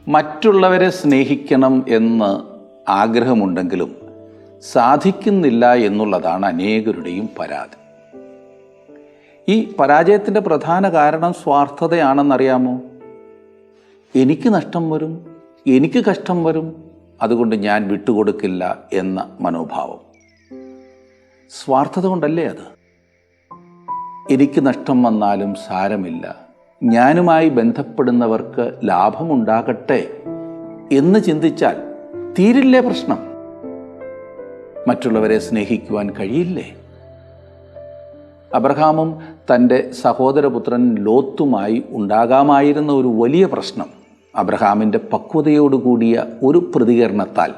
മറ്റുള്ളവരെ സ്നേഹിക്കണം എന്ന് ആഗ്രഹമുണ്ടെങ്കിലും സാധിക്കുന്നില്ല എന്നുള്ളതാണ് അനേകരുടെയും പരാതി. ഈ പരാജയത്തിൻ്റെ പ്രധാന കാരണം സ്വാർത്ഥതയാണെന്നറിയാമോ? എനിക്ക് നഷ്ടം വരും, എനിക്ക് കഷ്ടം വരും, അതുകൊണ്ട് ഞാൻ വിട്ടുകൊടുക്കില്ല എന്ന മനോഭാവം. സ്വാർത്ഥത കൊണ്ടല്ലേ അത്? എനിക്ക് നഷ്ടം വന്നാലും സാരമില്ല, ഞാനുമായി ബന്ധപ്പെടുന്നവർക്ക് ലാഭമുണ്ടാകട്ടെ എന്ന് ചിന്തിച്ചാൽ തീരില്ലേ പ്രശ്നം? മറ്റുള്ളവരെ സ്നേഹിക്കുവാൻ കഴിയില്ലേ? അബ്രഹാമും തൻ്റെ സഹോദരപുത്രൻ ലോത്തുമായി ഉണ്ടാകാമായിരുന്ന ഒരു വലിയ പ്രശ്നം അബ്രഹാമിൻ്റെ പക്വതയോടുകൂടിയ ഒരു പ്രതികരണത്താൽ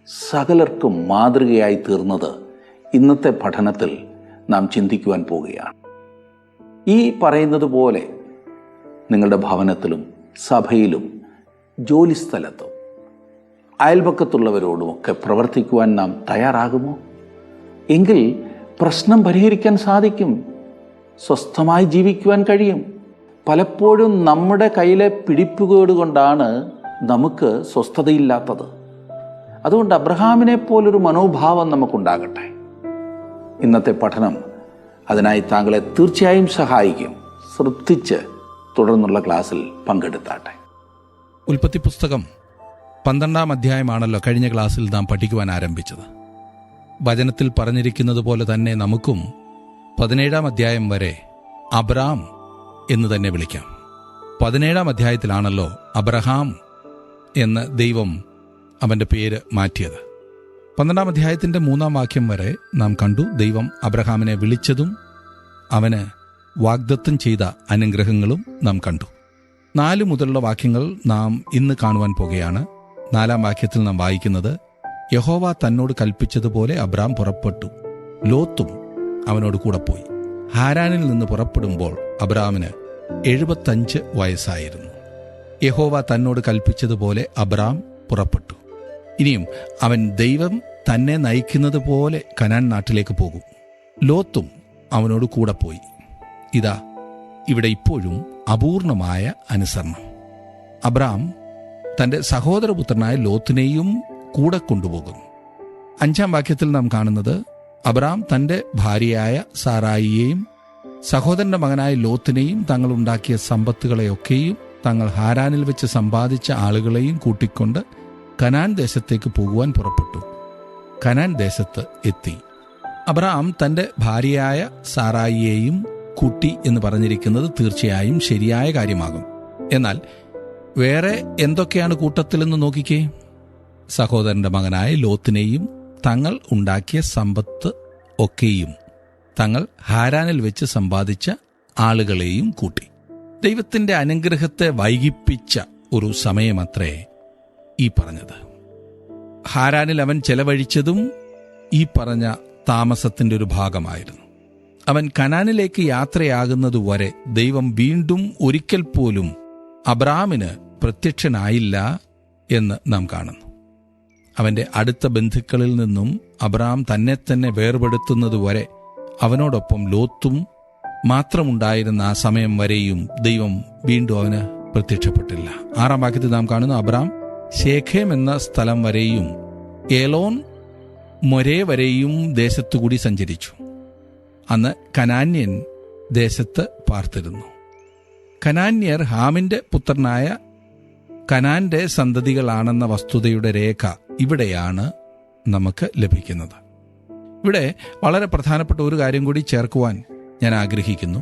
സകലർക്കും മാതൃകയായി തീർന്നത് ഇന്നത്തെ പഠനത്തിൽ നാം ചിന്തിക്കുവാൻ പോവുകയാണ്. ഈ പറയുന്നത് പോലെ നിങ്ങളുടെ ഭവനത്തിലും സഭയിലും ജോലിസ്ഥലത്തും അയൽപക്കത്തുള്ളവരോടുമൊക്കെ പ്രവർത്തിക്കുവാൻ നാം തയ്യാറാകുമോ? എങ്കിൽ പ്രശ്നം പരിഹരിക്കാൻ സാധിക്കും, സ്വസ്ഥമായി ജീവിക്കുവാൻ കഴിയും. പലപ്പോഴും നമ്മുടെ കയ്യിലെ പിടിപ്പുകേട് കൊണ്ടാണ് നമുക്ക് സ്വസ്ഥതയില്ലാത്തത്. അതുകൊണ്ട് അബ്രഹാമിനെ പോലൊരു മനോഭാവം നമുക്കുണ്ടാകട്ടെ. ഇന്നത്തെ പഠനം അതിനായി താങ്കളെ തീർച്ചയായും സഹായിക്കും. ശ്രദ്ധിച്ച് തുടർന്നുള്ള ക്ലാസ്സിൽ പങ്കെടുത്താട്ടെ. ഉൽപ്പത്തി പുസ്തകം 12-ാം അധ്യായമാണല്ലോ കഴിഞ്ഞ ക്ലാസ്സിൽ നാം പഠിക്കുവാൻ ആരംഭിച്ചത്. വചനത്തിൽ പറഞ്ഞിരിക്കുന്നത് പോലെ തന്നെ നമുക്കും 17-ാം അധ്യായം വരെ അബ്രാം എന്ന് തന്നെ വിളിക്കാം. 17-ാം അധ്യായത്തിലാണല്ലോ അബ്രഹാം എന്ന് ദൈവം അവൻ്റെ പേര് മാറ്റിയത്. 12-ാം അധ്യായത്തിൻ്റെ 3-ാം വാക്യം വരെ നാം കണ്ടു ദൈവം അബ്രഹാമിനെ വിളിച്ചതും അവന് വാഗ്ദത്തം ചെയ്ത അനുഗ്രഹങ്ങളും നാം കണ്ടു. 4 മുതലുള്ള വാക്യങ്ങൾ നാം ഇന്ന് കാണുവാൻ പോകുകയാണ്. 4-ാം വാക്യത്തിൽ നാം വായിക്കുന്നത്, യഹോവ തന്നോട് കൽപ്പിച്ചതുപോലെ അബ്രാം പുറപ്പെട്ടു, ലോത്തും അവനോട് കൂടെ പോയി. ഹാരാനിൽ നിന്ന് പുറപ്പെടുമ്പോൾ അബ്രാമിന് 75 വയസ്സായിരുന്നു. യഹോവ തന്നോട് കൽപ്പിച്ചതുപോലെ അബ്രാം പുറപ്പെട്ടു. ഇനിയും അവൻ ദൈവം തന്നെ നയിക്കുന്നത് പോലെ കനാൻ നാട്ടിലേക്ക് പോകും. ലോത്തും അവനോട് കൂടെ പോയി. ഇതാ ഇവിടെ ഇപ്പോഴും അപൂർണമായ അനുസരണം. അബ്രാം തൻ്റെ സഹോദരപുത്രനായ ലോത്തിനെയും കൂടെ കൊണ്ടുപോകുന്നു. 5-ാം വാക്യത്തിൽ നാം കാണുന്നത്, അബ്രാം തൻ്റെ ഭാര്യയായ സാറായിയെയും സഹോദരന്റെ മകനായ ലോത്തിനെയും തങ്ങളുണ്ടാക്കിയ സമ്പത്തുകളെയൊക്കെയും തങ്ങൾ ഹാരാനിൽ വെച്ച് സമ്പാദിച്ച ആളുകളെയും കൂട്ടിക്കൊണ്ട് കനാൻ ദേശത്തേക്ക് പോകുവാൻ പുറപ്പെട്ടു. കനാൻ ദേശത്ത് എത്തി. അബ്രാം തൻ്റെ ഭാര്യയായ സാറായിയെയും കൂട്ടി എന്ന് പറഞ്ഞിരിക്കുന്നത് തീർച്ചയായും ശരിയായ കാര്യമാകും. എന്നാൽ വേറെ എന്തൊക്കെയാണ് കൂട്ടത്തിലെന്ന് നോക്കിക്കേ. സഹോദരന്റെ മകനായ ലോത്തിനെയും തങ്ങൾ ഉണ്ടാക്കിയ സമ്പത്ത് ഒക്കെയും തങ്ങൾ ഹാരാനിൽ വെച്ച് സമ്പാദിച്ച ആളുകളെയും കൂട്ടി. ദൈവത്തിൻ്റെ അനുഗ്രഹത്തെ വൈകിപ്പിച്ച ഒരു സമയമത്രേ ഈ പറഞ്ഞത്. ഹാരാനിൽ അവൻ ചെലവഴിച്ചതും ഈ പറഞ്ഞ താമസത്തിൻ്റെ ഒരു ഭാഗമായിരുന്നു. അവൻ കനാനിലേക്ക് യാത്രയാകുന്നതുവരെ ദൈവം വീണ്ടും ഒരിക്കൽ പോലും അബ്രാമിന് പ്രത്യക്ഷനായില്ല എന്ന് നാം കാണുന്നു. അവൻ്റെ അടുത്ത ബന്ധുക്കളിൽ നിന്നും അബ്രാം തന്നെ വേർപെടുത്തുന്നതുവരെ അവനോടൊപ്പം ലോത്തും മാത്രമുണ്ടായിരുന്ന ആ സമയം വരെയും ദൈവം വീണ്ടും അവന് പ്രത്യക്ഷപ്പെട്ടില്ല. 6-ാം വാക്യത്തിൽ നാം കാണുന്നു, അബ്രാം ശേഖേം എന്ന സ്ഥലം വരെയും ഏലോൻ മൊരേ വരെയും ദേശത്തുകൂടി സഞ്ചരിച്ചു. അന്ന് കനാന്യൻ ദേശത്ത് പാർത്തിരുന്നു. കനാന്യർ ഹാമിന്റെ പുത്രനായ കനാന്റെ സന്തതികളാണെന്ന വസ്തുതയുടെ രേഖ ഇവിടെയാണ് നമുക്ക് ലഭിക്കുന്നത്. ഇവിടെ വളരെ പ്രധാനപ്പെട്ട ഒരു കാര്യം കൂടി ചേർക്കുവാൻ ഞാൻ ആഗ്രഹിക്കുന്നു.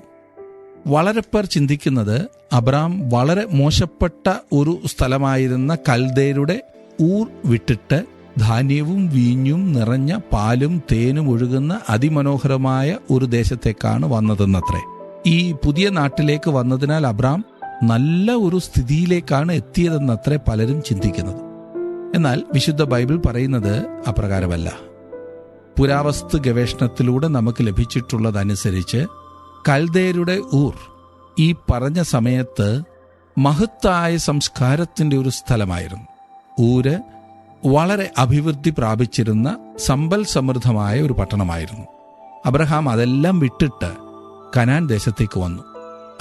വളരെ പേർ ചിന്തിക്കുന്നത് അബ്രാം വളരെ മോശപ്പെട്ട ഒരു സ്ഥലമായിരുന്ന കൽദേരുടെ ഊർ വിട്ടിട്ട് ധാന്യവും വീഞ്ഞും നിറഞ്ഞ പാലും തേനും ഒഴുകുന്ന അതിമനോഹരമായ ഒരു ദേശത്തേക്കാണ് വന്നതെന്നത്രേ. ഈ പുതിയ നാട്ടിലേക്ക് വന്നതിനാൽ അബ്രാം നല്ല ഒരു സ്ഥിതിയിലേക്കാണ് എത്തിയതെന്നത്രേ പലരും ചിന്തിക്കുന്നത്. എന്നാൽ വിശുദ്ധ ബൈബിൾ പറയുന്നത് അപ്രകാരമല്ല. പുരാവസ്തു ഗവേഷണത്തിലൂടെ നമുക്ക് ലഭിച്ചിട്ടുള്ളതനുസരിച്ച് കൽദേരുടെ ഊർ ഈ പറഞ്ഞ സമയത്ത് മഹത്തായ സംസ്കാരത്തിൻ്റെ ഒരു സ്ഥലമായിരുന്നു. ഊര് വളരെ അഭിവൃദ്ധി പ്രാപിച്ചിരുന്ന സമ്പൽ സമൃദ്ധമായ ഒരു പട്ടണമായിരുന്നു. അബ്രഹാം അതെല്ലാം വിട്ടിട്ട് കനാൻ ദേശത്തേക്ക് വന്നു.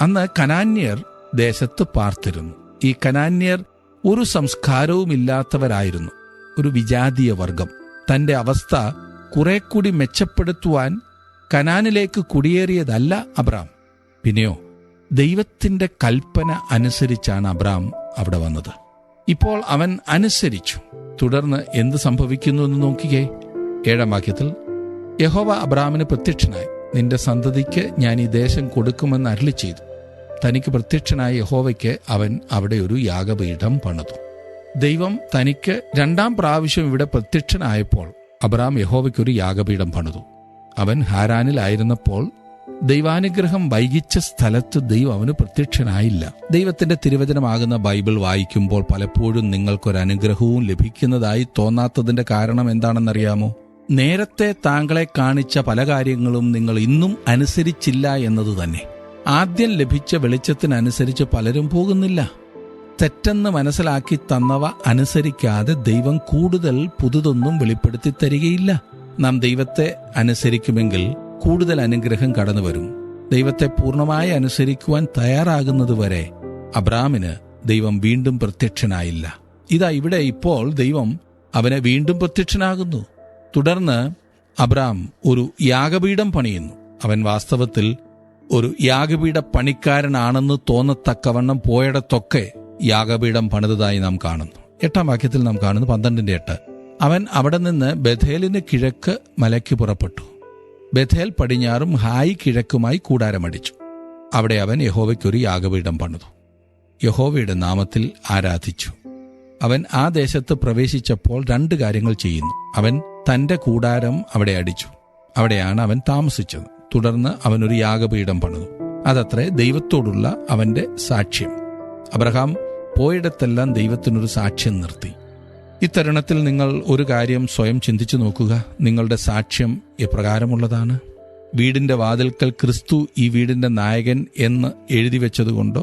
അന്ന് കനാന്യർ ദേശത്ത് പാർത്തിരുന്നു. ഈ കനാന്യർ ഒരു സംസ്കാരവുമില്ലാത്തവരായിരുന്നു, ഒരു വിജാതീയ വർഗം. തന്റെ അവസ്ഥ കുറെ കൂടി മെച്ചപ്പെടുത്തുവാൻ കനാനിലേക്ക് കുടിയേറിയതല്ല അബ്രാം. പിന്നെയോ ദൈവത്തിന്റെ കൽപ്പന അനുസരിച്ചാണ് അബ്രാം അവിടെ വന്നത്. ഇപ്പോൾ അവൻ അനുസരിച്ചു. തുടർന്ന് എന്ത് സംഭവിക്കുന്നു എന്ന് നോക്കിക്കേ. 7-ാം വാക്യത്തിൽ യഹോവ അബ്രാമിന് പ്രത്യക്ഷനായി, നിന്റെ സന്തതിക്ക് ഞാൻ ഈ ദേശം കൊടുക്കുമെന്ന് അരുളി ചെയ്തു. തനിക്ക് പ്രത്യക്ഷനായ യഹോവയ്ക്ക് അവൻ അവിടെ ഒരു യാഗപീഠം പണിതു. ദൈവം തനിക്ക് 2-ാം പ്രാവശ്യം ഇവിടെ പ്രത്യക്ഷനായപ്പോൾ അബ്രാം യഹോവയ്ക്കൊരു യാഗപീഠം പണിതു. അവൻ ഹാരാനിലായിരുന്നപ്പോൾ ദൈവാനുഗ്രഹം വൈകിച്ച സ്ഥലത്ത് ദൈവം അവന് പ്രത്യക്ഷനായില്ല. ദൈവത്തിന്റെ തിരുവചനമാകുന്ന ബൈബിൾ വായിക്കുമ്പോൾ പലപ്പോഴും നിങ്ങൾക്കൊരനുഗ്രഹവും ലഭിക്കുന്നതായി തോന്നാത്തതിന്റെ കാരണം എന്താണെന്നറിയാമോ? നേരത്തെ താങ്കളെ കാണിച്ച പല കാര്യങ്ങളും നിങ്ങൾ ഇന്നും അനുസരിച്ചില്ല എന്നത് തന്നെ. ആദ്യം ലഭിച്ച വെളിച്ചത്തിനനുസരിച്ച് പലരും പോകുന്നില്ല. തെറ്റെന്ന് മനസ്സിലാക്കി തന്നവ അനുസരിക്കാതെ ദൈവം കൂടുതൽ പുതുതൊന്നും വെളിപ്പെടുത്തി തരികയില്ല. നാം ദൈവത്തെ അനുസരിക്കുമെങ്കിൽ കൂടുതൽ അനുഗ്രഹം കടന്നു വരും. ദൈവത്തെ പൂർണ്ണമായി അനുസരിക്കുവാൻ തയ്യാറാകുന്നതുവരെ അബ്രാമിന് ദൈവം വീണ്ടും പ്രത്യക്ഷനായില്ല. ഇതാ ഇവിടെ ഇപ്പോൾ ദൈവം അവന് വീണ്ടും പ്രത്യക്ഷനാകുന്നു. തുടർന്ന് അബ്രാം ഒരു യാഗപീഠം പണിയുന്നു. അവൻ വാസ്തവത്തിൽ ഒരു യാഗപീഠ പണിക്കാരനാണെന്ന് തോന്നത്തക്കവണ്ണം പോയിടത്തൊക്കെ യാഗപീഠം പണിതതായി നാം കാണുന്നു. 8-ാം വാക്യത്തിൽ നാം കാണുന്നു 12:8. അവൻ അവിടെ നിന്ന് ബഥേലിന് കിഴക്ക് മലയ്ക്ക് പുറപ്പെട്ടു. ബഥേൽ പടിഞ്ഞാറും ഹായി കിഴക്കുമായി കൂടാരമടിച്ചു. അവിടെ അവൻ യഹോവയ്ക്കൊരു യാഗപീഠം പണിതു. യഹോവയുടെ നാമത്തിൽ ആരാധിച്ചു. അവൻ ആ ദേശത്ത് പ്രവേശിച്ചപ്പോൾ 2 കാര്യങ്ങൾ ചെയ്യുന്നു. അവൻ തന്റെ കൂടാരം അവിടെ അടിച്ചു. അവിടെയാണ് അവൻ താമസിച്ചത്. തുടർന്ന് അവനൊരു യാഗപീഠം പണിതു. അതത്രേ ദൈവത്തോടുള്ള അവന്റെ സാക്ഷ്യം. അബ്രഹാം പോയിടത്തെല്ലാം ദൈവത്തിനൊരു സാക്ഷ്യം നിർത്തി. ഇത്തരുണത്തിൽ നിങ്ങൾ ഒരു കാര്യം സ്വയം ചിന്തിച്ചു നോക്കുക. നിങ്ങളുടെ സാക്ഷ്യം എപ്രകാരമുള്ളതാണ്? വീടിന്റെ വാതിൽക്കൽ ക്രിസ്തു ഈ വീടിന്റെ നായകൻ എന്ന് എഴുതി വെച്ചതുകൊണ്ടോ,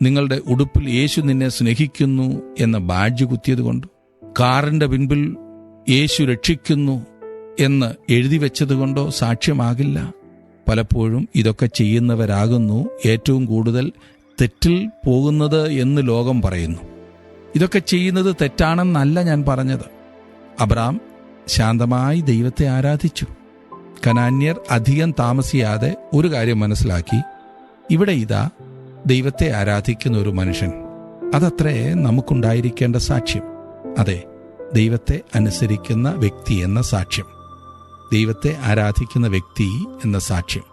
നിങ്ങളുടെ ഉടുപ്പിൽ യേശു നിന്നെ സ്നേഹിക്കുന്നു എന്ന ബാഡ്ജ് കുത്തിയതുകൊണ്ടോ, കാറിന്റെ പിൻപിൽ യേശു രക്ഷിക്കുന്നു എന്ന് എഴുതി വെച്ചതുകൊണ്ടോ സാക്ഷ്യമാകില്ല. പലപ്പോഴും ഇതൊക്കെ ചെയ്യുന്നവരാകുന്നു ഏറ്റവും കൂടുതൽ തെറ്റിൽ പോകുന്നത് എന്ന് ലോകം പറയുന്നു. ഇതൊക്കെ ചെയ്യുന്നത് തെറ്റാണെന്നല്ല ഞാൻ പറഞ്ഞത്. അബ്രാം ശാന്തമായി ദൈവത്തെ ആരാധിച്ചു. കനാന്യർ അധികം താമസിയാതെ ഒരു കാര്യം മനസ്സിലാക്കി. ഇവിടെ ഇതാ ദൈവത്തെ ആരാധിക്കുന്ന ഒരു മനുഷ്യൻ. അതത്രേ നമുക്കുണ്ടായിരിക്കേണ്ട സാക്ഷ്യം. അതെ, ദൈവത്തെ അനുസരിക്കുന്ന വ്യക്തി എന്ന സാക്ഷ്യം, ദൈവത്തെ ആരാധിക്കുന്ന വ്യക്തി എന്ന സാക്ഷ്യം.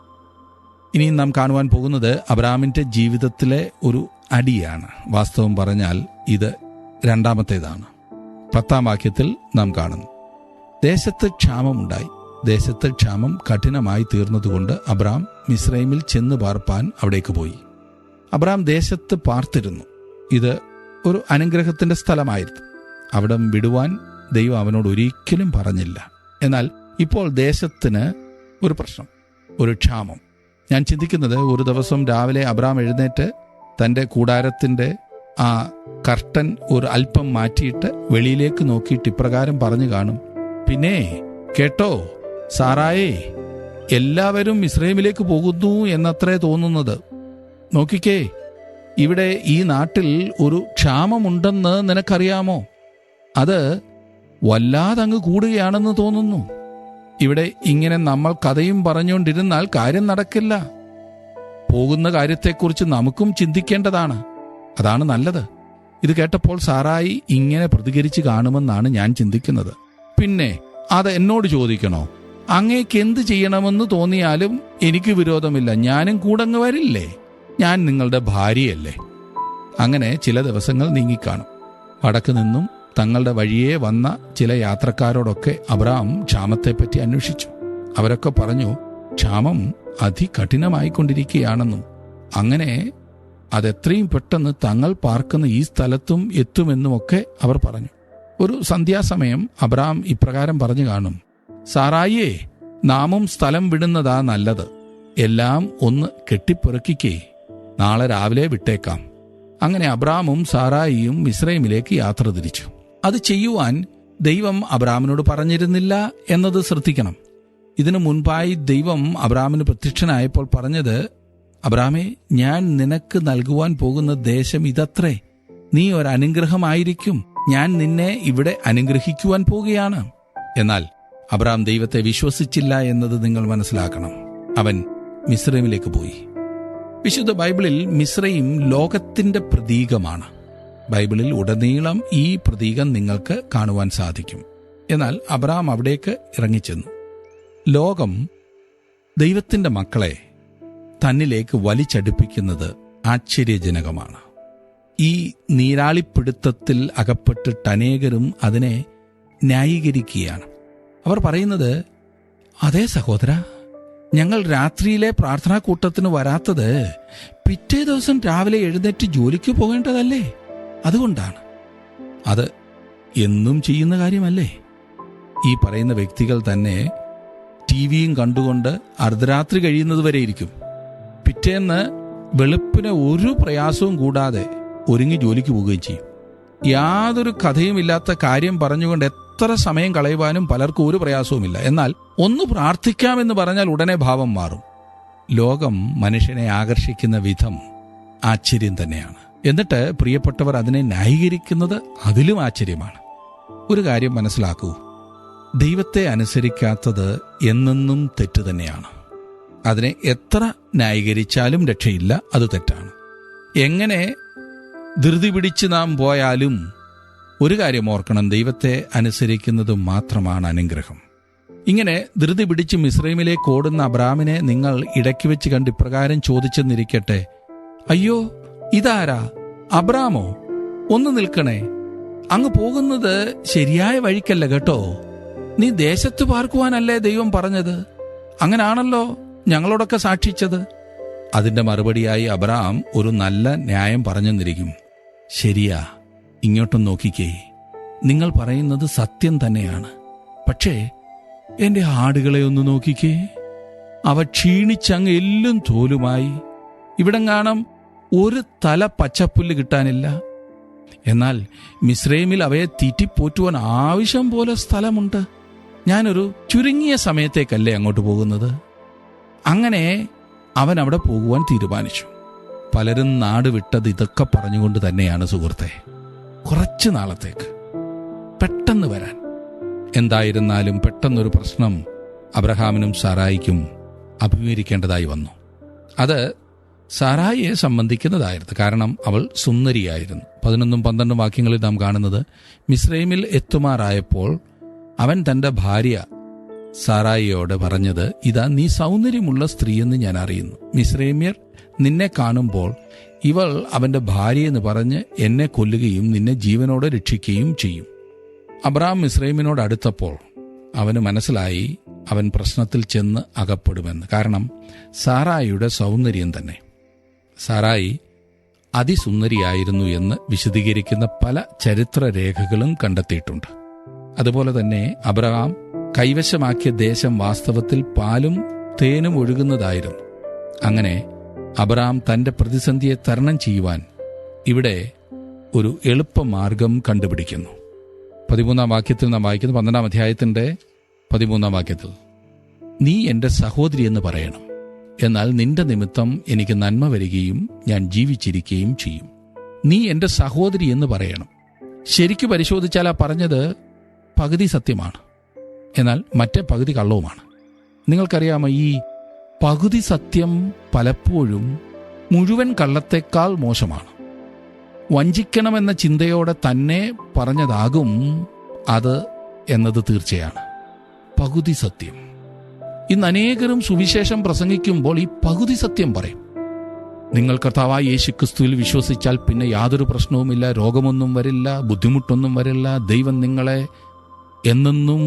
ഇനി നാം കാണുവാൻ പോകുന്നത് അബ്രാമിന്റെ ജീവിതത്തിലെ ഒരു അടിയാണ്. വാസ്തവം പറഞ്ഞാൽ ഇത് 2-ാമത്തേതാണ്. 10-ാം വാക്യത്തിൽ നാം കാണുന്നു, ദേശത്ത് ക്ഷാമമുണ്ടായി. ദേശത്ത് ക്ഷാമം കഠിനമായി തീർന്നതുകൊണ്ട് അബ്രാം മിസ്രൈമിൽ ചെന്ന് പാർപ്പാൻ അവിടേക്ക് പോയി. അബ്രാം ദേശത്ത് പാർത്തിരുന്നു. ഇത് ഒരു അനുഗ്രഹത്തിന്റെ സ്ഥലമായിരുന്നു. അവിടം വിടുവാൻ ദൈവം അവനോട് ഒരിക്കലും പറഞ്ഞില്ല. എന്നാൽ ഇപ്പോൾ ദേശത്തിന് ഒരു പ്രശ്നം, ഒരു ക്ഷാമം. ഞാൻ ചിന്തിക്കുന്നത്, ഒരു ദിവസം രാവിലെ അബ്രാം എഴുന്നേറ്റ് തൻ്റെ കൂടാരത്തിൻ്റെ ആ കർട്ടൻ ഒരു അല്പം മാറ്റിയിട്ട് വെളിയിലേക്ക് നോക്കിയിട്ട് ഇപ്രകാരം പറഞ്ഞു കാണും, പിന്നെ കേട്ടോ സാറായേ, എല്ലാവരും മിസ്രൈമിലേക്ക് പോകുന്നു എന്നത്രേ തോന്നുന്നത്. നോക്കിക്കേ, ഇവിടെ ഈ നാട്ടിൽ ഒരു ക്ഷാമമുണ്ടെന്ന് നിനക്കറിയാമോ? അത് വല്ലാതങ്ങ് കൂടുകയാണെന്ന് തോന്നുന്നു. ഇവിടെ ഇങ്ങനെ നമ്മൾ കഥയും പറഞ്ഞുകൊണ്ടിരുന്നാൽ കാര്യം നടക്കില്ല. പോകുന്ന കാര്യത്തെക്കുറിച്ച് നമുക്കും ചിന്തിക്കേണ്ടതാണ്. അതാണ് നല്ലത്. ഇത് കേട്ടപ്പോൾ സാറായി ഇങ്ങനെ പ്രതികരിച്ച് കാണുമെന്നാണ് ഞാൻ ചിന്തിക്കുന്നത്. പിന്നെ അത് എന്നോട് ചോദിക്കണോ? അങ്ങേക്ക് എന്ത് ചെയ്യണമെന്ന് തോന്നിയാലും എനിക്ക് വിരോധമില്ല, ഞാനും കൂടങ്ങ് വരില്ലേ? ഞാൻ നിങ്ങളുടെ ഭാര്യയല്ലേ. അങ്ങനെ ചില ദിവസങ്ങൾ നീങ്ങിക്കാണും. വടക്ക് നിന്നും തങ്ങളുടെ വഴിയെ വന്ന ചില യാത്രക്കാരോടൊക്കെ അബ്രാം ക്ഷാമത്തെപ്പറ്റി അന്വേഷിച്ചു. അവരൊക്കെ പറഞ്ഞു, ക്ഷാമം അതികഠിനമായിക്കൊണ്ടിരിക്കുകയാണെന്നും അങ്ങനെ അതെത്രയും പെട്ടെന്ന് തങ്ങൾ പാർക്കുന്ന ഈ സ്ഥലത്തും എത്തുമെന്നുമൊക്കെ അവർ പറഞ്ഞു. ഒരു സന്ധ്യാസമയം അബ്രാം ഇപ്രകാരം പറഞ്ഞു കാണും, സാറായിയെ, നാമും സ്ഥലം വിടുന്നതാ നല്ലത്. എല്ലാം ഒന്ന് കെട്ടിപ്പുറക്കിക്കേ, നാളെ രാവിലെ വിട്ടേക്കാം. അങ്ങനെ അബ്രാമും സാറായിയും മിസ്രൈമിലേക്ക് യാത്ര തിരിച്ചു. അത് ചെയ്യുവാൻ ദൈവം അബ്രാമിനോട് പറഞ്ഞിരുന്നില്ല എന്നത് ശ്രദ്ധിക്കണം. ഇതിനു മുൻപായി ദൈവം അബ്രാമിന് പ്രത്യക്ഷനായപ്പോൾ പറഞ്ഞത്, അബ്രാമേ, ഞാൻ നിനക്ക് നൽകുവാൻ പോകുന്ന ദേശം ഇതത്രേ, നീ ഒരു അനുഗ്രഹമായിരിക്കും, ഞാൻ നിന്നെ ഇവിടെ അനുഗ്രഹിക്കുവാൻ പോകുകയാണ്. എന്നാൽ അബ്രാം ദൈവത്തെ വിശ്വസിച്ചില്ല എന്നത് നിങ്ങൾ മനസ്സിലാക്കണം. അവൻ മിസ്രൈമിലേക്ക് പോയി. വിശുദ്ധ ബൈബിളിൽ മിസ്രൈം ലോകത്തിന്റെ പ്രതീകമാണ്. ബൈബിളിൽ ഉടനീളം ഈ പ്രതീകം നിങ്ങൾക്ക് കാണുവാൻ സാധിക്കും. എന്നാൽ അബ്രാം അവിടേക്ക് ഇറങ്ങിച്ചെന്നു. ലോകം ദൈവത്തിന്റെ മക്കളെ തന്നിലേക്ക് വലിച്ചടുപ്പിക്കുന്നത് ആശ്ചര്യജനകമാണ്. ഈ നീരാളിപ്പിടുത്തത്തിൽ അകപ്പെട്ടിട്ട് അനേകരും അതിനെ ന്യായീകരിക്കുകയാണ്. അവർ പറയുന്നത്, അതേ സഹോദര, ഞങ്ങൾ രാത്രിയിലെ പ്രാർത്ഥനാ കൂട്ടത്തിന് വരാത്തത് പിറ്റേ ദിവസം രാവിലെ എഴുന്നേറ്റ് ജോലിക്ക് പോകേണ്ടതല്ലേ? അതുകൊണ്ടാണ്. അത് എന്നും ചെയ്യുന്ന കാര്യമല്ലേ? ഈ പറയുന്ന വ്യക്തികൾ തന്നെ ടിവിയും കണ്ടുകൊണ്ട് അർദ്ധരാത്രി കഴിയുന്നത് വരെ ഇരിക്കും. പിറ്റേന്ന് വെളുപ്പിന് ഒരു പ്രയാസവും കൂടാതെ ഒരുങ്ങി ജോലിക്ക് പോവുകയും ചെയ്യും. യാതൊരു കഥയുമില്ലാത്ത കാര്യം പറഞ്ഞുകൊണ്ട് എത്ര സമയം കളയുവാനും പലർക്കും ഒരു പ്രയാസവുമില്ല. എന്നാൽ ഒന്ന് പ്രാർത്ഥിക്കാമെന്ന് പറഞ്ഞാൽ ഉടനെ ഭാവം മാറും. ലോകം മനുഷ്യനെ ആകർഷിക്കുന്ന വിധം ആശ്ചര്യം തന്നെയാണ്. എന്നിട്ട് പ്രിയപ്പെട്ടവർ അതിനെ ന്യായീകരിക്കുന്നത് അതിലും ആശ്ചര്യമാണ്. ഒരു കാര്യം മനസ്സിലാക്കൂ, ദൈവത്തെ അനുസരിക്കാത്തത് എന്നെന്നും തെറ്റ് തന്നെയാണ്. അതിനെ എത്ര ന്യായീകരിച്ചാലും രക്ഷയില്ല, അത് തെറ്റാണ്. എങ്ങനെ ധൃതി പിടിച്ച് നാം പോയാലും ഒരു കാര്യം ഓർക്കണം, ദൈവത്തെ അനുസരിക്കുന്നത് മാത്രമാണ് അനുഗ്രഹം. ഇങ്ങനെ ധൃതി പിടിച്ച് മിസ്രൈമിലേക്ക് ഓടുന്ന അബ്രാമിനെ നിങ്ങൾ ഇടയ്ക്ക് വെച്ച് കണ്ട് ഇപ്രകാരം ചോദിച്ചെന്നിരിക്കട്ടെ, അയ്യോ ഇതാരാ, അബ്രാമോ? ഒന്ന് നിൽക്കണേ, അങ്ങ് പോകുന്നത് ശരിയായ വഴിക്കല്ല കേട്ടോ. നീ ദേശത്ത് പാർക്കുവാനല്ലേ ദൈവം പറഞ്ഞത്? അങ്ങനാണല്ലോ ഞങ്ങളോടൊക്കെ സാക്ഷിച്ചത്. അതിന്റെ മറുപടിയായി അബ്രാം ഒരു നല്ല ന്യായം പറഞ്ഞെന്നിരിക്കും. ശരിയാ, ഇങ്ങോട്ടും നോക്കിക്കേ, നിങ്ങൾ പറയുന്നത് സത്യം തന്നെയാണ്. പക്ഷേ എന്റെ ആടുകളെ ഒന്ന് നോക്കിക്കേ, അവ ക്ഷീണിച്ചങ്ങ് എല്ലും തോലുമായി. ഇവിടെങ്ങാണം ഒരു തല പച്ചപ്പുല്ല് കിട്ടാനില്ല. എന്നാൽ മിസ്രൈമിൽ അവയെ തീറ്റിപ്പോറ്റുവാൻ ആവശ്യം പോലെ സ്ഥലമുണ്ട്. ഞാനൊരു ചുരുങ്ങിയ സമയത്തേക്കല്ലേ അങ്ങോട്ട് പോകുന്നത്. അങ്ങനെ അവൻ അവിടെ പോകുവാൻ തീരുമാനിച്ചു. പലരും നാട് വിട്ടത് ഇതൊക്കെ പറഞ്ഞുകൊണ്ട് തന്നെയാണ് സുഹൃത്തെ. കുറച്ചു നാളത്തേക്ക്, പെട്ടെന്ന് വരാൻ. എന്തായിരുന്നാലും പെട്ടെന്നൊരു പ്രശ്നം അബ്രഹാമിനും സാറായിക്കും അഭിമുഖീകരിക്കേണ്ടതായി വന്നു. അത് സാറായിയെ സംബന്ധിക്കുന്നതായിരുന്നു. കാരണം അവൾ സുന്ദരിയായിരുന്നു. 11, 12 വാക്യങ്ങളിൽ നാം കാണുന്നത്, മിസ്രൈമിൽ എത്തുമാറായപ്പോൾ അവൻ തന്റെ ഭാര്യ സാറായിയോട് പറഞ്ഞത്, ഇതാ നീ സൗന്ദര്യമുള്ള സ്ത്രീയെന്ന് ഞാൻ അറിയുന്നു. മിസ്രൈമ്യർ നിന്നെ കാണുമ്പോൾ ഇവൾ അവന്റെ ഭാര്യയെന്ന് പറഞ്ഞ് എന്നെ കൊല്ലുകയും നിന്നെ ജീവനോടെ രക്ഷിക്കുകയും ചെയ്യും. അബ്രാം മിസ്രൈമിനോട് അടുത്തപ്പോൾ അവന് മനസ്സിലായി അവൻ പ്രശ്നത്തിൽ ചെന്ന് അകപ്പെടുമെന്ന്. കാരണം സാറായിയുടെ സൗന്ദര്യം തന്നെ. സാറായി അതിസുന്ദരിയായിരുന്നു എന്ന് വിശദീകരിക്കുന്ന പല ചരിത്രരേഖകളും കണ്ടെത്തിയിട്ടുണ്ട്. അതുപോലെ തന്നെ അബ്രഹാം കൈവശമാക്കിയ ദേശം വാസ്തവത്തിൽ പാലും തേനും ഒഴുകുന്നതായിരുന്നു. അങ്ങനെ അബ്രഹാം തന്റെ പ്രതിസന്ധിയെ തരണം ചെയ്യുവാൻ ഇവിടെ ഒരു എളുപ്പമാർഗം കണ്ടുപിടിക്കുന്നു. 13 വാക്യത്തിൽ നാം വായിക്കുന്നു, 12 അധ്യായത്തിന്റെ 13 വാക്യത്തിൽ, നീ എന്റെ സഹോദരി എന്ന് പറയണം, എന്നാൽ നിന്റെ നിമിത്തം എനിക്ക് നന്മ വരികയും ഞാൻ ജീവിച്ചിരിക്കുകയും ചെയ്യും. നീ എന്റെ സഹോദരി എന്ന് പറയണം. ശരിക്കു പരിശോധിച്ചാൽ ആ പറഞ്ഞത് പകുതി സത്യമാണ്, എന്നാൽ മറ്റേ പകുതി കള്ളവുമാണ്. നിങ്ങൾക്കറിയാമോ, ഈ പകുതി സത്യം പലപ്പോഴും മുഴുവൻ കള്ളത്തേക്കാൾ മോശമാണ്. വഞ്ചിക്കണമെന്ന ചിന്തയോടെ തന്നെ പറഞ്ഞതാകും അത് എന്നത് തീർച്ചയാണ്. പകുതി സത്യം. ഇന്ന് അനേകരും സുവിശേഷം പ്രസംഗിക്കുമ്പോൾ ഈ പകുതി സത്യം പറയും. നിങ്ങൾ കർത്താവായ യേശുക്രിസ്തുവിൽ വിശ്വസിച്ചാൽ പിന്നെ യാതൊരു പ്രശ്നവുമില്ല, രോഗമൊന്നും വരില്ല, ബുദ്ധിമുട്ടൊന്നും വരില്ല, ദൈവം നിങ്ങളെ എന്നെന്നും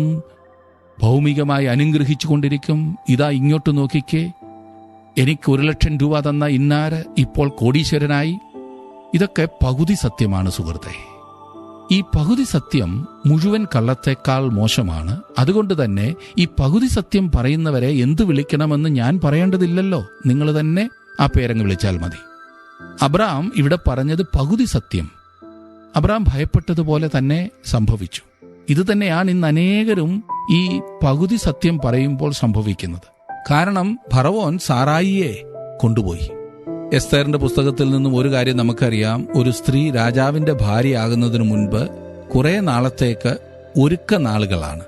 ഭൗമികമായി അനുഗ്രഹിച്ചു കൊണ്ടിരിക്കും. ഇതാ ഇങ്ങോട്ട് നോക്കിക്കേ, എനിക്ക് 1,00,000 രൂപ തന്ന ഇന്നാര് ഇപ്പോൾ കോടീശ്വരനായി. ഇതൊക്കെ പകുതി സത്യമാണ് സുഹൃത്തെ. ഈ പകുതി സത്യം മുഴുവൻ കള്ളത്തേക്കാൾ മോശമാണ്. അതുകൊണ്ട് തന്നെ ഈ പകുതി സത്യം പറയുന്നവരെ എന്തു വിളിക്കണമെന്ന് ഞാൻ പറയേണ്ടതില്ലല്ലോ, നിങ്ങൾ തന്നെ ആ പേരങ്ങ് വിളിച്ചാൽ മതി. അബ്രാം ഇവിടെ പറഞ്ഞത് പകുതി സത്യം. അബ്രാം ഭയപ്പെട്ടതുപോലെ തന്നെ സംഭവിച്ചു. ഇത് തന്നെയാണ് ഇന്ന് അനേകരും ഈ പകുതി സത്യം പറയുമ്പോൾ സംഭവിക്കുന്നത്. കാരണം ഫറവോൻ സാറായിയെ കൊണ്ടുപോയി. എസ്തേറിന്റെ പുസ്തകത്തിൽ നിന്നും ഒരു കാര്യം നമുക്കറിയാം. ഒരു സ്ത്രീ രാജാവിന്റെ ഭാര്യയാകുന്നതിന് മുൻപ് കുറെ നാളത്തേക്ക് ഒരുക്ക നാളുകളാണ്.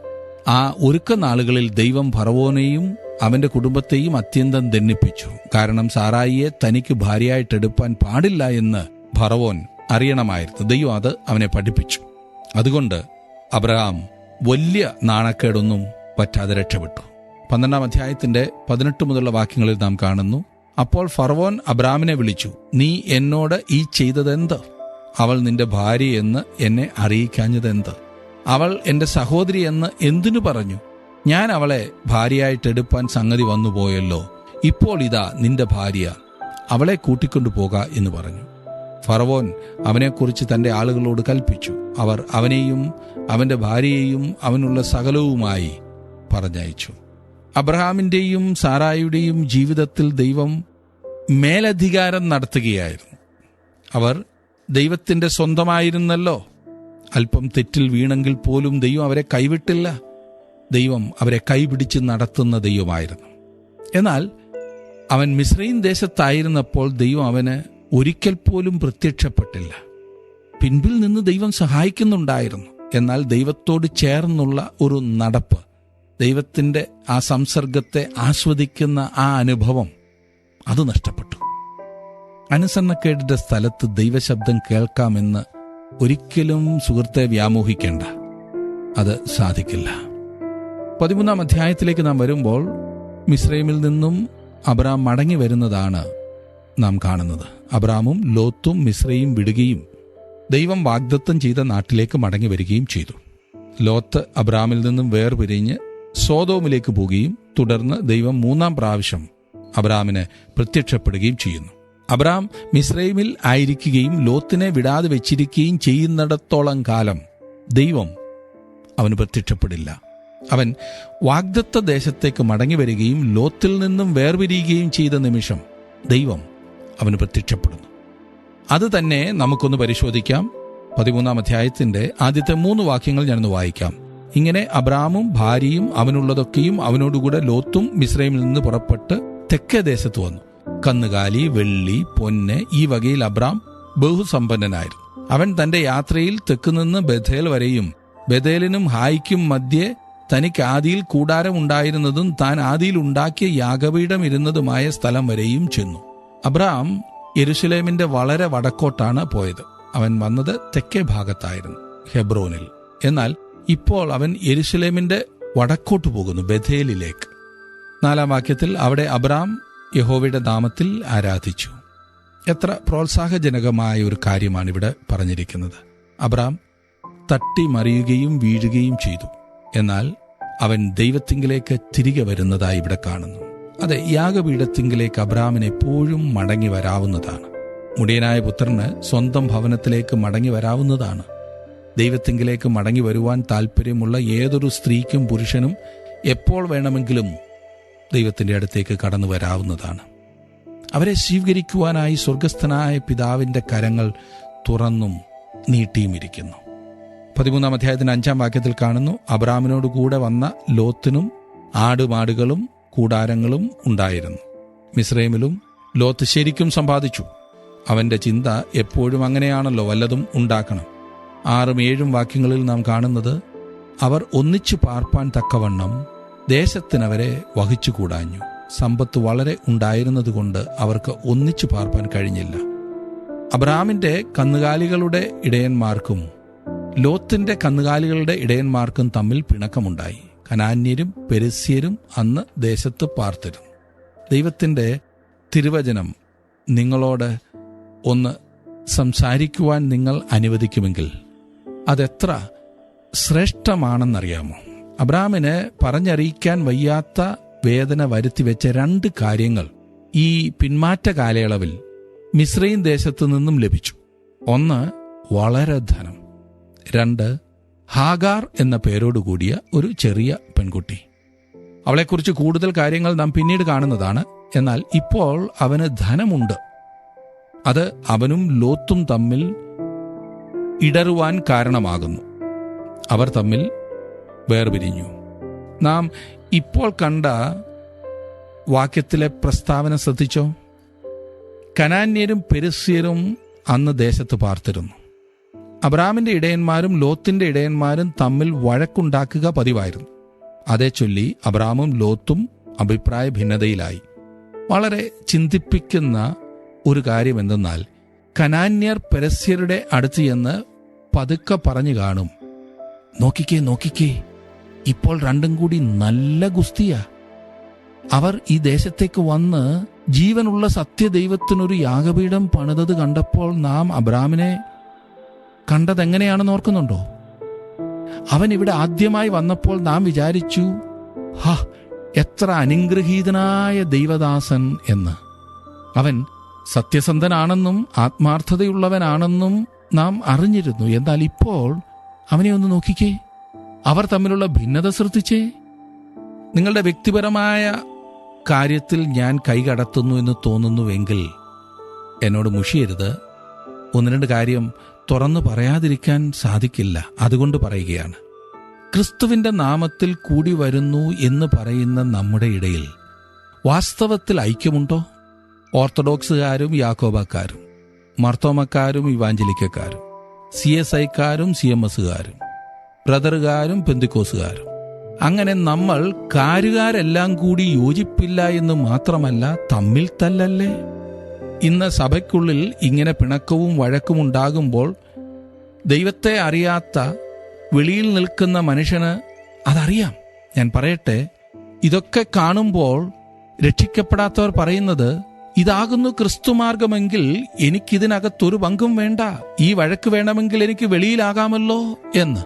ആ ഒരുക്ക നാളുകളിൽ ദൈവം ഫറവോനെയും അവന്റെ കുടുംബത്തെയും അത്യന്തം ദണ്ഡിപ്പിച്ചു. കാരണം സാറായിയെ തനിക്ക് ഭാര്യയായിട്ടെടുപ്പാൻ പാടില്ല എന്ന് ഫറവോൻ അറിയണമായിരുന്നു. ദൈവം അത് അവനെ പഠിപ്പിച്ചു. അതുകൊണ്ട് അബ്രഹാം വലിയ നാണക്കേടൊന്നും പറ്റാതെ രക്ഷപ്പെട്ടു. 12-ാം അധ്യായത്തിന്റെ 18 മുതലുള്ള വാക്യങ്ങളിൽ നാം കാണുന്നു, അപ്പോൾ ഫറവോൻ അബ്രാമിനെ വിളിച്ചു, നീ എന്നോട് ഈ ചെയ്തതെന്ത്? അവൾ നിന്റെ ഭാര്യ എന്ന് എന്നെ അറിയിക്കാഞ്ഞതെന്ത്? അവൾ എന്റെ സഹോദരി എന്ന് എന്തിനു പറഞ്ഞു? ഞാൻ അവളെ ഭാര്യയായിട്ടെടുപ്പാൻ സംഗതി വന്നുപോയല്ലോ. ഇപ്പോൾ ഇതാ നിന്റെ ഭാര്യ, അവളെ കൂട്ടിക്കൊണ്ടു പോക എന്ന് പറഞ്ഞു. ഫറവോൻ അവനെക്കുറിച്ച് തന്റെ ആളുകളോട് കൽപ്പിച്ചു. അവർ അവനെയും അവന്റെ ഭാര്യയെയും അവനുള്ള സകലവുമായി പറഞ്ഞയച്ചു. അബ്രഹാമിന്റെയും സാറായിയുടെയും ജീവിതത്തിൽ ദൈവം മേലധികാരം നടത്തുകയായിരുന്നു. അവർ ദൈവത്തിന്റെ സ്വന്തമായിരുന്നല്ലോ. അല്പം തെറ്റിൽ വീണെങ്കിൽ പോലും ദൈവം അവരെ കൈവിട്ടില്ല. ദൈവം അവരെ കൈപിടിച്ച് നടത്തുന്ന ദൈവമായിരുന്നു. എന്നാൽ അവൻ മിസ്രയീം ദേശത്തായിരുന്നപ്പോൾ ദൈവം അവന് ഒരിക്കൽ പോലും പ്രത്യക്ഷപ്പെട്ടില്ല. പിൻപിൽ നിന്ന് ദൈവം സഹായിക്കുന്നുണ്ടായിരുന്നു. എന്നാൽ ദൈവത്തോട് ചേർന്നുള്ള ഒരു നടപ്പ്, ദൈവത്തിൻ്റെ ആ സംസർഗത്തെ ആസ്വദിക്കുന്ന ആ അനുഭവം, അത് നഷ്ടപ്പെട്ടു. അനുസരണക്കേടിന്റെ സ്ഥലത്ത് ദൈവശബ്ദം കേൾക്കാമെന്ന് ഒരിക്കലും സുഹൃത്തെ വ്യാമോഹിക്കേണ്ട. അത് സാധിക്കില്ല. 13-ാം അധ്യായത്തിലേക്ക് നാം വരുമ്പോൾ മിസ്രൈമിൽ നിന്നും അബ്രാം മടങ്ങി വരുന്നതാണ് നാം കാണുന്നത്. അബ്രാമും ലോത്തും മിസ്രൈം വിടുകയും ദൈവം വാഗ്ദത്തം ചെയ്ത നാട്ടിലേക്ക് മടങ്ങി വരികയും ചെയ്തു. ലോത്ത് അബ്രാമിൽ നിന്നും വേർപിരിഞ്ഞ് സോദോമിലേക്ക് പോവുകയും തുടർന്ന് ദൈവം 3-ാം പ്രാവശ്യം അബ്രാമിന് പ്രത്യക്ഷപ്പെടുകയും ചെയ്യുന്നു. അബ്രാം മിസ്രൈമിൽ ആയിരിക്കുകയും ലോത്തിനെ വിടാതെ വെച്ചിരിക്കുകയും ചെയ്യുന്നിടത്തോളം കാലം ദൈവം അവന് പ്രത്യക്ഷപ്പെടില്ല. അവൻ വാഗ്ദത്ത ദേശത്തേക്ക് മടങ്ങി വരികയും ലോത്തിൽ നിന്നും വേർപിരിയുകയും ചെയ്ത നിമിഷം ദൈവം അവന് പ്രത്യക്ഷപ്പെടുന്നു. അത് തന്നെ നമുക്കൊന്ന് പരിശോധിക്കാം. 13-ാം അധ്യായത്തിന്റെ ആദ്യത്തെ 3 വാക്യങ്ങൾ ഞാനൊന്ന് വായിക്കാം. ഇങ്ങനെ അബ്രാമും ഭാര്യയും അവനുള്ളതൊക്കെയും അവനോടുകൂടെ ലോത്തും മിസ്രൈമിൽ നിന്ന് പുറപ്പെട്ട് തെക്കേ ദേശത്ത് വന്നു. കന്നുകാലി, വെള്ളി, പൊന്ന് ഈ വകയിൽ അബ്രാം ബഹുസമ്പന്നനായിരുന്നു. അവൻ തന്റെ യാത്രയിൽ തെക്കുനിന്ന് ബഥേൽ വരെയും ബഥേലിനും ഹായിക്കും മധ്യേ തനിക്ക് ആദിയിൽ കൂടാരം ഉണ്ടായിരുന്നതും താൻ ആദിയിൽ ഉണ്ടാക്കിയ യാഗപീഠം ഇരുന്നതുമായ സ്ഥലം വരെയും ചെന്നു. അബ്രാം യെരുശലേമിന്റെ വളരെ വടക്കോട്ടാണ് പോയത്. അവൻ വന്നത് തെക്കേ ഭാഗത്തായിരുന്നു, ഹെബ്രോനിൽ. എന്നാൽ ഇപ്പോൾ അവൻ യെരുശലേമിന്റെ വടക്കോട്ട് പോകുന്നു, ബഥേലിലേക്ക്. 4-ാം വാക്യത്തിൽ അവിടെ അബ്രാം യഹോവയുടെ നാമത്തിൽ ആരാധിച്ചു. എത്ര പ്രോത്സാഹജനകമായ ഒരു കാര്യമാണ് ഇവിടെ പറഞ്ഞിരിക്കുന്നത്. അബ്രാം തട്ടിമറിയുകയും വീഴുകയും ചെയ്തു. എന്നാൽ അവൻ ദൈവത്തിങ്കിലേക്ക് തിരികെ വരുന്നതായി ഇവിടെ കാണുന്നു. അതെ, യാഗപീഠത്തിങ്കിലേക്ക് അബ്രാമിന് എപ്പോഴും മടങ്ങി വരാവുന്നതാണ്. മുടിയനായ പുത്രന് സ്വന്തം ഭവനത്തിലേക്ക് മടങ്ങി വരാവുന്നതാണ്. ദൈവത്തിങ്കിലേക്ക് മടങ്ങി വരുവാൻ താല്പര്യമുള്ള ഏതൊരു സ്ത്രീക്കും പുരുഷനും എപ്പോൾ വേണമെങ്കിലും ദൈവത്തിൻ്റെ അടുത്തേക്ക് കടന്നു വരാവുന്നതാണ്. അവരെ സ്വീകരിക്കുവാനായി സ്വർഗസ്ഥനായ പിതാവിൻ്റെ കരങ്ങൾ തുറന്നും നീട്ടിയുമിരിക്കുന്നു. 13-ാം അധ്യായത്തിന്റെ 5-ാം വാക്യത്തിൽ കാണുന്നു, അബ്രാമിനോട് കൂടെ വന്ന ലോത്തിനും ആടുമാടുകളും കൂടാരങ്ങളും ഉണ്ടായിരുന്നു. മിസ്രൈമിലും ലോത്ത് ശരിക്കും സമ്പാദിച്ചു. അവന്റെ ചിന്ത എപ്പോഴും അങ്ങനെയാണല്ലോ, വല്ലതും ഉണ്ടാക്കണം. 6-7 വാക്യങ്ങളിൽ നാം കാണുന്നത്, അവർ ഒന്നിച്ചു പാർപ്പാൻ തക്കവണ്ണം ദേശത്തിനവരെ വഹിച്ചുകൂടാഞ്ഞു. സമ്പത്ത് വളരെ ഉണ്ടായിരുന്നതുകൊണ്ട് അവർക്ക് ഒന്നിച്ചു പാർപ്പാൻ കഴിഞ്ഞില്ല. അബ്രാമിന്റെ കന്നുകാലികളുടെ ഇടയന്മാർക്കും ലോത്തിന്റെ കന്നുകാലികളുടെ ഇടയന്മാർക്കും തമ്മിൽ പിണക്കമുണ്ടായി. കനാന്യരും പെരിസ്യരും അന്ന് ദേശത്ത് പാർത്തിരുന്നു. ദൈവത്തിൻ്റെ തിരുവചനം നിങ്ങളോട് ഒന്ന് സംസാരിക്കുവാൻ നിങ്ങൾ അനുവദിക്കുമെങ്കിൽ അതെത്ര ശ്രേഷ്ഠമാണെന്നറിയാമോ? അബ്രാമിന് പറഞ്ഞറിയിക്കാൻ വയ്യാത്ത വേദന വരുത്തിവെച്ച 2 കാര്യങ്ങൾ ഈ പിന്മാറ്റ കാലയളവിൽ മിസ്രയീം ദേശത്തു നിന്നും ലഭിച്ചു. 1, വളരെ ധനം. 2, ഹാഗാർ എന്ന പേരോടുകൂടിയ ഒരു ചെറിയ പെൺകുട്ടി. അവളെക്കുറിച്ച് കൂടുതൽ കാര്യങ്ങൾ നാം പിന്നീട് കാണുന്നതാണ്. എന്നാൽ ഇപ്പോൾ അവന് ധനമുണ്ട്. അത് അവനും ലോത്തും തമ്മിൽ ഇടറുവാൻ കാരണമാകുന്നു. അവർ തമ്മിൽ വേർപിരിഞ്ഞു. നാം ഇപ്പോൾ കണ്ട വാക്യത്തിലെ പ്രസ്താവന ശ്രദ്ധിച്ചോ? കനാന്യരും പെരിസ്യരും അന്ന് ദേശത്ത് പാർത്തിരുന്നു. അബ്രാമിന്റെ ഇടയന്മാരും ലോത്തിന്റെ ഇടയന്മാരും തമ്മിൽ വഴക്കുണ്ടാക്കുക പതിവായിരുന്നു. അതേ ചൊല്ലി അബ്രാമും ലോത്തും അഭിപ്രായ ഭിന്നതയിലായി. വളരെ ചിന്തിപ്പിക്കുന്ന ഒരു കാര്യം എന്തെന്നാൽ, കനാന്യർ പെരിസ്യരുടെ അടുത്ത് ചെന്ന് പതുക്കെ പറഞ്ഞു കാണും, നോക്കിക്കേ, ഇപ്പോൾ രണ്ടും കൂടി നല്ല ഗുസ്തിയാ. അവർ ഈ ദേശത്തേക്ക് വന്ന് ജീവനുള്ള സത്യദൈവത്തിനൊരു യാഗപീഠം പണിതത് കണ്ടപ്പോൾ നാം അബ്രാമിനെ കണ്ടതെങ്ങനെയാണെന്ന് ഓർക്കുന്നുണ്ടോ? അവൻ ഇവിടെ ആദ്യമായി വന്നപ്പോൾ നാം വിചാരിച്ചു, എത്ര അനുഗ്രഹീതനായ ദൈവദാസൻ എന്ന്. അവൻ സത്യസന്ധനാണെന്നും ആത്മാർത്ഥതയുള്ളവനാണെന്നും നാം അറിഞ്ഞിരുന്നു. എന്നാൽ ഇപ്പോൾ അവനെ ഒന്ന് നോക്കിക്കേ, അവർ തമ്മിലുള്ള ഭിന്നത ശ്രദ്ധിച്ചേ. നിങ്ങളുടെ വ്യക്തിപരമായ കാര്യത്തിൽ ഞാൻ കൈകടത്തുന്നു എന്ന് തോന്നുന്നുവെങ്കിൽ എന്നോട് മുഷിയരുത്. ഒന്ന് രണ്ട് കാര്യം തുറന്നു പറയാതിരിക്കാൻ സാധിക്കില്ല. അതുകൊണ്ട് പറയുകയാണ്, ക്രിസ്തുവിന്റെ നാമത്തിൽ കൂടി വരുന്നു എന്ന് പറയുന്ന നമ്മുടെ ഇടയിൽ വാസ്തവത്തിൽ ഐക്യമുണ്ടോ? ഓർത്തഡോക്സുകാരും യാക്കോബക്കാരും, മർത്തോമക്കാരും ഇവാഞ്ചലിക്കക്കാരും, CSIക്കാരും CMSകാരും, ബ്രദറുകാരും പെന്തിക്കോസുകാരും, അങ്ങനെ നമ്മൾ കാരുകാരെല്ലാം കൂടി യോജിപ്പില്ല എന്ന് മാത്രമല്ല, തമ്മിൽ തല്ലല്ലേ. ഇന്ന് സഭയ്ക്കുള്ളിൽ ഇങ്ങനെ പിണക്കവും വഴക്കും ഉണ്ടാകുമ്പോൾ ദൈവത്തെ അറിയാത്ത വെളിയിൽ നിൽക്കുന്ന മനുഷ്യന് അതറിയാം. ഞാൻ പറയട്ടെ, ഇതൊക്കെ കാണുമ്പോൾ രക്ഷിക്കപ്പെടാത്തവർ പറയുന്നത്, ഇതാകുന്നു ക്രിസ്തുമാർഗമെങ്കിൽ എനിക്കിതിനകത്തൊരു പങ്കും വേണ്ട, ഈ വഴക്ക് വേണമെങ്കിൽ എനിക്ക് വെളിയിലാകാമല്ലോ എന്ന്.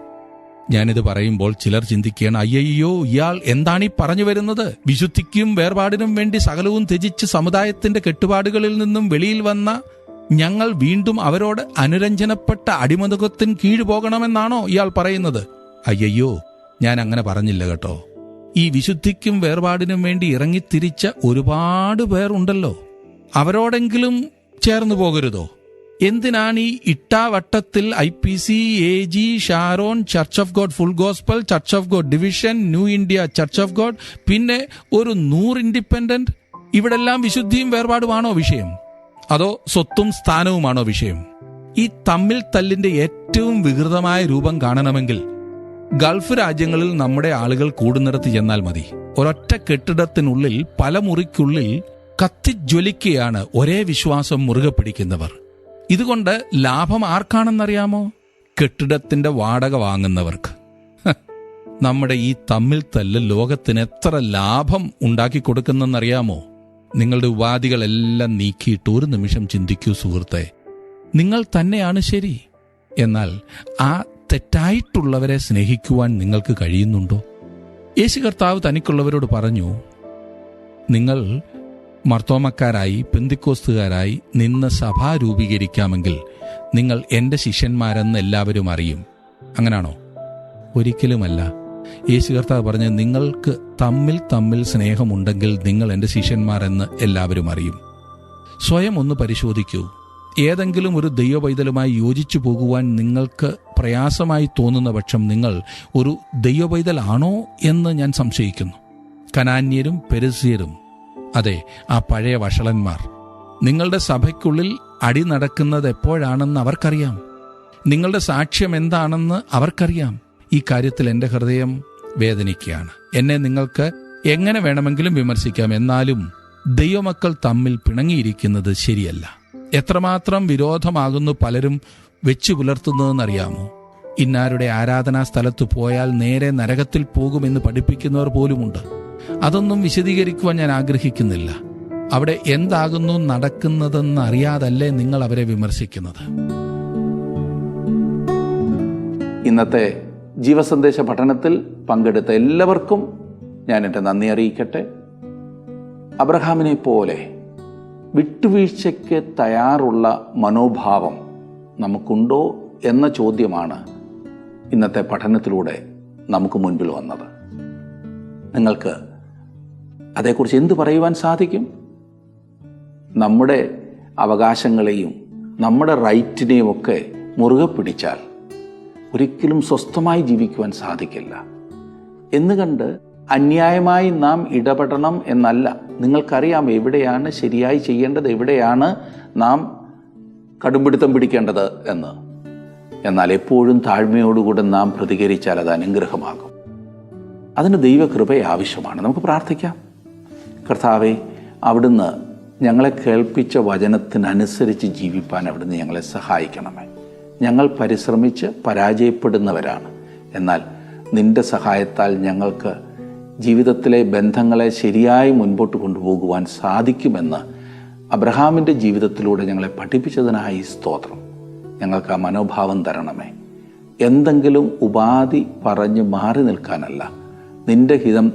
ഞാനിത് പറയുമ്പോൾ ചിലർ ചിന്തിക്കുകയാണ്, അയ്യോ, ഇയാൾ എന്താണീ പറഞ്ഞു വരുന്നത്? വിശുദ്ധിക്കും വേർപാടിനും വേണ്ടി സകലവും ത്യജിച്ച് സമുദായത്തിന്റെ കെട്ടുപാടുകളിൽ നിന്നും വെളിയിൽ വന്ന ഞങ്ങൾ വീണ്ടും അവരോട് അനുരഞ്ജനപ്പെട്ട അടിമതത്തിന് കീഴ് പോകണമെന്നാണോ ഇയാൾ പറയുന്നത്? അയ്യോ, ഞാൻ അങ്ങനെ പറഞ്ഞില്ല കേട്ടോ. ഈ വിശുദ്ധിക്കും വേർപാടിനും വേണ്ടി ഇറങ്ങിത്തിരിച്ച ഒരുപാട് പേർ ഉണ്ടല്ലോ, അവരോടെങ്കിലും ചേർന്നു പോകരുതോ? എന്തിനാണ് ഈ ഇട്ടാവട്ടത്തിൽ IPC, AG, Sharon, church of God full gospel, church of God division, new India church of God, പിന്നെ ഒരു 100 ഇൻഡിപെൻഡന്റ്? ഇവിടെല്ലാം വിശുദ്ധിയും വേർപാടുമാണോ വിഷയം? അതോ സ്വത്തും സ്ഥാനവുമാണോ വിഷയം? ഈ തമ്മിൽ തല്ലിന്റെ ഏറ്റവും വികൃതമായ രൂപം കാണണമെങ്കിൽ ഗൾഫ് രാജ്യങ്ങളിൽ നമ്മുടെ ആളുകൾ കൂടുന്നിടത്ത് ചെന്നാൽ മതി. ഒരൊറ്റ കെട്ടിടത്തിനുള്ളിൽ പല മുറിക്കുള്ളിൽ കത്തിജ്വലിക്കുകയാണ് ഒരേ വിശ്വാസം മുറുകെ പിടിക്കുന്നവർ. ഇതുകൊണ്ട് ലാഭം ആർക്കാണെന്നറിയാമോ? കെട്ടിടത്തിന്റെ വാടക വാങ്ങുന്നവർക്ക്. നമ്മുടെ ഈ തമ്മിൽ തല്ല് ലോകത്തിന് എത്ര ലാഭം ഉണ്ടാക്കി കൊടുക്കുന്നെന്നറിയാമോ? നിങ്ങളുടെ ഉപാധികളെല്ലാം നീക്കിയിട്ട് ഒരു നിമിഷം ചിന്തിക്കൂ സുഹൃത്തെ, നിങ്ങൾ തന്നെയാണ് ശരി. എന്നാൽ ആ തെറ്റായിട്ടുള്ളവരെ സ്നേഹിക്കുവാൻ നിങ്ങൾക്ക് കഴിയുന്നുണ്ടോ? യേശു കർത്താവ് തനിക്കുള്ളവരോട് പറഞ്ഞു, നിങ്ങൾ മർത്തോമക്കാരായി പെന്തിക്കോസ്തുകാരായി നിന്ന് സഭ രൂപീകരിക്കാമെങ്കിൽ നിങ്ങൾ എൻ്റെ ശിഷ്യന്മാരെന്ന് എല്ലാവരും അറിയും. അങ്ങനാണോ? ഒരിക്കലുമല്ല. യേശു കർത്താവ് പറഞ്ഞ്, നിങ്ങൾക്ക് തമ്മിൽ സ്നേഹമുണ്ടെങ്കിൽ നിങ്ങൾ എൻ്റെ ശിഷ്യന്മാരെന്ന് എല്ലാവരും അറിയും. സ്വയം ഒന്ന് പരിശോധിക്കൂ. ഏതെങ്കിലും ഒരു ദൈവപൈതലുമായി യോജിച്ചു പോകുവാൻ നിങ്ങൾക്ക് പ്രയാസമായി തോന്നുന്ന പക്ഷം നിങ്ങൾ ഒരു ദൈവപൈതലാണോ എന്ന് ഞാൻ സംശയിക്കുന്നു. കനാന്യരും പെരിസ്യരും, അതെ, ആ പഴയ വഷളന്മാർ, നിങ്ങളുടെ സഭയ്ക്കുള്ളിൽ അടി നടക്കുന്നത് എപ്പോഴാണെന്ന് അവർക്കറിയാം. നിങ്ങളുടെ സാക്ഷ്യം എന്താണെന്ന് അവർക്കറിയാം. ഈ കാര്യത്തിൽ എൻ്റെ ഹൃദയം വേദനിക്കുകയാണ്. എന്നെ നിങ്ങൾക്ക് എങ്ങനെ വേണമെങ്കിലും വിമർശിക്കാം, എന്നാലും ദൈവമക്കൾ തമ്മിൽ പിണങ്ങിയിരിക്കുന്നത് ശരിയല്ല. എത്രമാത്രം വിരോധമാകുന്നു പലരും വെച്ചു പുലർത്തുന്നതെന്നറിയാമോ? ഇന്നാരുടെ ആരാധനാ സ്ഥലത്ത് പോയാൽ നേരെ നരകത്തിൽ പോകുമെന്ന് പഠിപ്പിക്കുന്നവർ പോലുമുണ്ട്. അതൊന്നും വിശദീകരിക്കുവാൻ ഞാൻ ആഗ്രഹിക്കുന്നില്ല. അവിടെ എന്താകുന്നു നടക്കുന്നതെന്ന് അറിയാതല്ലേ നിങ്ങൾ അവരെ വിമർശിക്കുന്നത്? ഇന്നത്തെ ജീവസന്ദേശ പഠനത്തിൽ പങ്കെടുത്ത എല്ലാവർക്കും ഞാൻ എൻ്റെ നന്ദി അറിയിക്കട്ടെ. അബ്രഹാമിനെ പോലെ വിട്ടുവീഴ്ചയ്ക്ക് തയ്യാറുള്ള മനോഭാവം നമുക്കുണ്ടോ എന്ന ചോദ്യമാണ് ഇന്നത്തെ പഠനത്തിലൂടെ നമുക്ക് മുൻപിൽ വന്നത്. നിങ്ങൾക്ക് അതേക്കുറിച്ച് എന്ത് പറയുവാൻ സാധിക്കും? നമ്മുടെ അവകാശങ്ങളെയും നമ്മുടെ റൈറ്റിനെയും ഒക്കെ മുറുകെ പിടിച്ചാൽ ഒരിക്കലും സ്വസ്ഥമായി ജീവിക്കുവാൻ സാധിക്കില്ല എന്ന് കണ്ട് അന്യായമായി നാം ഇടപെടണം എന്നല്ല. നിങ്ങൾക്കറിയാം എവിടെയാണ് ശരിയായി ചെയ്യേണ്ടത്, എവിടെയാണ് നാം കടുംപിടുത്തം പിടിക്കേണ്ടത് എന്ന്. എന്നാൽ എപ്പോഴും താഴ്മയോടുകൂടെ നാം പ്രതികരിച്ചാൽ അത് അനുഗ്രഹമാകും. അതിന് ദൈവകൃപയെ ആവശ്യമാണ്. നമുക്ക് പ്രാർത്ഥിക്കാം. കർത്താവേ, അവിടുന്ന് ഞങ്ങളെ കേൾപ്പിച്ച വചനത്തിനനുസരിച്ച് ജീവിപ്പാൻ അവിടുന്ന് ഞങ്ങളെ സഹായിക്കണമേ. ഞങ്ങൾ പരിശ്രമിച്ച് പരാജയപ്പെടുന്നവരാണ്. എന്നാൽ നിൻ്റെ സഹായത്താൽ ഞങ്ങൾക്ക് ജീവിതത്തിലെ ബന്ധങ്ങളെ ശരിയായി മുൻപോട്ട് കൊണ്ടുപോകുവാൻ സാധിക്കുമെന്ന് അബ്രഹാമിൻ്റെ ജീവിതത്തിലൂടെ ഞങ്ങളെ പഠിപ്പിച്ചതിനായി സ്തോത്രം. ഞങ്ങൾക്ക് ആ മനോഭാവം തരണമേ. എന്തെങ്കിലും ഉപാധി പറഞ്ഞ് മാറി നിൽക്കാനല്ല, നിൻ്റെ ഹിതം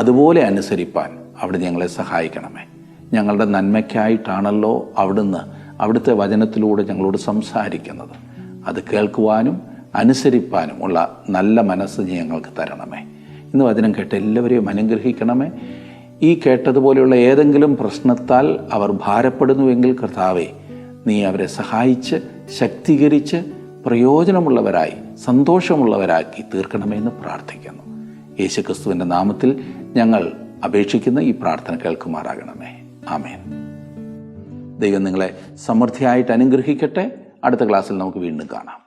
അതുപോലെ അനുസരിപ്പാൻ അവിടുന്ന് ഞങ്ങളെ സഹായിക്കണമേ. ഞങ്ങളുടെ നന്മയ്ക്കായിട്ടാണല്ലോ അവിടുന്ന് അവിടുത്തെ വചനത്തിലൂടെ ഞങ്ങളോട് സംസാരിക്കുന്നത്. അത് കേൾക്കുവാനും അനുസരിപ്പാനും ഉള്ള നല്ല മനസ്സ് ഞങ്ങൾക്ക് തരണമേ. ഇന്ന് വചനം കേട്ട് എല്ലാവരെയും അനുഗ്രഹിക്കണമേ. ഈ കേട്ടതുപോലെയുള്ള ഏതെങ്കിലും പ്രശ്നത്താൽ അവർ ഭാരപ്പെടുന്നുവെങ്കിൽ കർത്താവേ, നീ അവരെ സഹായിച്ച് ശക്തീകരിച്ച് പ്രയോജനമുള്ളവരായി സന്തോഷമുള്ളവരാക്കി തീർക്കണമെന്ന് പ്രാർത്ഥിക്കുന്നു. യേശുക്രിസ്തുവിൻ്റെ നാമത്തിൽ ഞങ്ങൾ അപേക്ഷിക്കുന്ന ഈ പ്രാർത്ഥന കേൾക്കുമാറാകണമേ. ആമേൻ. ദൈവം നിങ്ങളെ സമൃദ്ധിയായിട്ട് അനുഗ്രഹിക്കട്ടെ. അടുത്ത ക്ലാസ്സിൽ നമുക്ക് വീണ്ടും കാണാം.